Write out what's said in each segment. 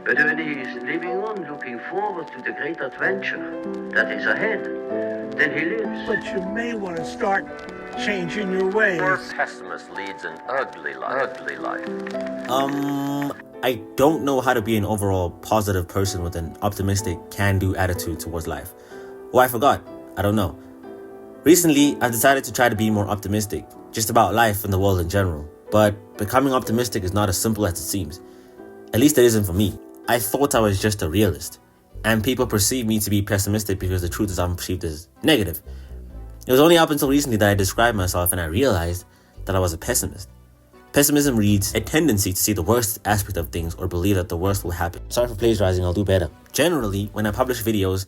But when he is living on, looking forward to the great adventure that is ahead, then he lives. But you may want to start changing your ways. Poor pessimist leads an ugly life. I don't know how to be an overall positive person with an optimistic, can-do attitude towards life. Oh, I forgot. I don't know. Recently, I've decided to try to be more optimistic, just about life and the world in general. But becoming optimistic is not as simple as it seems. At least it isn't for me. I thought I was just a realist, and people perceive me to be pessimistic because the truth is I'm perceived as negative. It was only up until recently that I described myself and I realized that I was a pessimist. Pessimism reads a tendency to see the worst aspect of things or believe that the worst will happen. Sorry for plagiarizing, I'll do better. Generally, when I publish videos,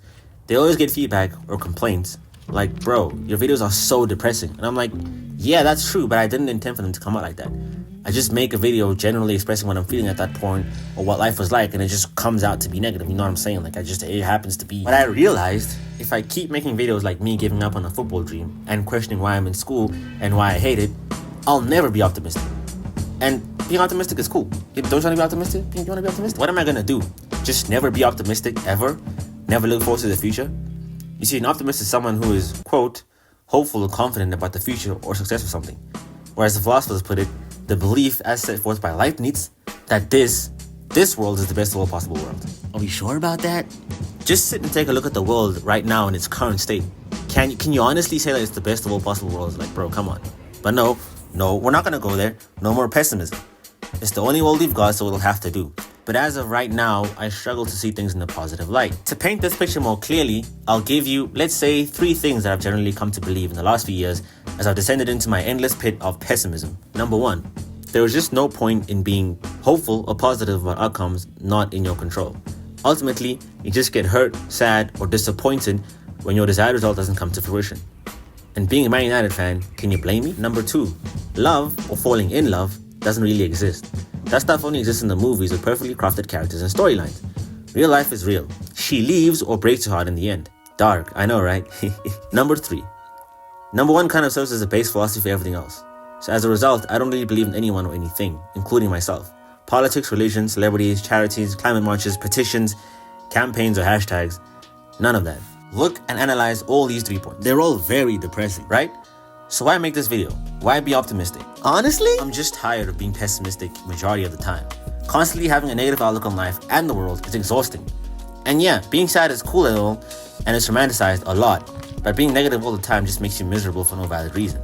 they always get feedback or complaints like, bro, your videos are so depressing. And I'm like, yeah, that's true, but I didn't intend for them to come out like that. I just make a video generally expressing what I'm feeling at that point or what life was like, and it just comes out to be negative, you know what I'm saying? Like, it happens to be. But I realized if I keep making videos like me giving up on a football dream and questioning why I'm in school and why I hate it, I'll never be optimistic. And being optimistic is cool. Don't you want to be optimistic? You want to be optimistic? What am I going to do? Just never be optimistic ever? Never look forward to the future? You see, an optimist is someone who is, quote, hopeful or confident about the future or success of something. Whereas the philosophers put it, the belief as set forth by Leibniz that this world is the best of all possible worlds. Are we sure about that? Just sit and take a look at the world right now in its current state. Can you honestly say that it's the best of all possible worlds? Like, bro, come on. But no, we're not gonna go there. No more pessimism. It's the only world we've got, so it'll have to do. But as of right now, I struggle to see things in a positive light. To paint this picture more clearly, I'll give you, let's say, 3 things that I've generally come to believe in the last few years as I've descended into my endless pit of pessimism. Number 1, there is just no point in being hopeful or positive about outcomes not in your control. Ultimately, you just get hurt, sad, or disappointed when your desired result doesn't come to fruition. And being a Man United fan, can you blame me? Number 2, love or falling in love doesn't really exist. That stuff only exists in the movies with perfectly crafted characters and storylines. Real life is real. She leaves or breaks your heart in the end. Dark, I know, right? Number 3, number 1 kind of serves as a base philosophy for everything else. So as a result, I don't really believe in anyone or anything, including myself. Politics, religion, celebrities, charities, climate marches, petitions, campaigns or hashtags, none of that. Look and analyze all these 3 points. They're all very depressing, right? So why make this video? Why be optimistic? Honestly, I'm just tired of being pessimistic majority of the time. Constantly having a negative outlook on life and the world is exhausting. And yeah, being sad is cool and all, and it's romanticized a lot, but being negative all the time just makes you miserable for no valid reason.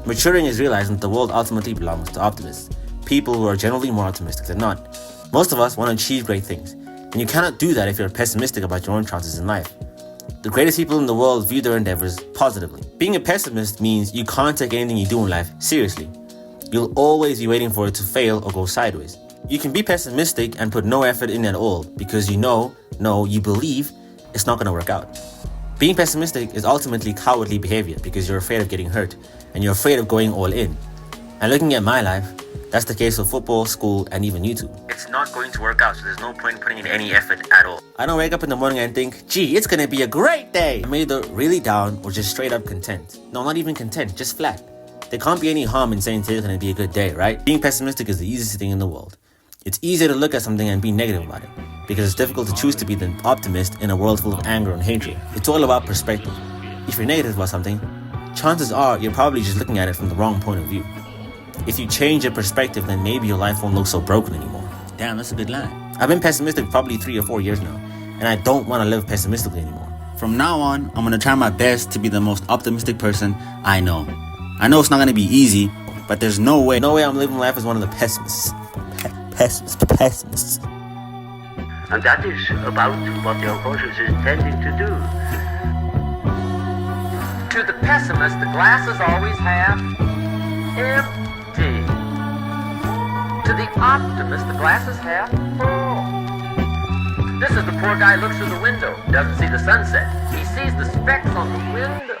Maturing is realizing that the world ultimately belongs to optimists, people who are generally more optimistic than not. Most of us want to achieve great things, and you cannot do that if you're pessimistic about your own chances in life. The greatest people in the world view their endeavors positively. Being a pessimist means you can't take anything you do in life seriously. You'll always be waiting for it to fail or go sideways. You can be pessimistic and put no effort in at all because you believe it's not going to work out. Being pessimistic is ultimately cowardly behavior because you're afraid of getting hurt and you're afraid of going all in. And looking at my life, that's the case for football, school, and even YouTube. It's not going to work out, so there's no point putting in any effort at all. I don't wake up in the morning and think, gee, it's gonna be a great day. I'm either really down or just straight up content. No, not even content, just flat. There can't be any harm in saying today's gonna be a good day, right? Being pessimistic is the easiest thing in the world. It's easier to look at something and be negative about it, because it's difficult to choose to be the optimist in a world full of anger and hatred. It's all about perspective. If you're negative about something, chances are you're probably just looking at it from the wrong point of view. If you change your perspective, then maybe your life won't look so broken anymore. Damn, that's a good line. I've been pessimistic probably 3 or 4 years now, and I don't want to live pessimistically anymore. From now on, I'm going to try my best to be the most optimistic person I know. I know it's not going to be easy, but there's no way I'm living life as one of the pessimists. Pessimists. And that is about what the unconscious is intending to do. To the pessimist, the glass is always half empty. To the optimist, the glass is half full. This is the poor guy who looks through the window, doesn't see the sunset. He sees the specks on the window.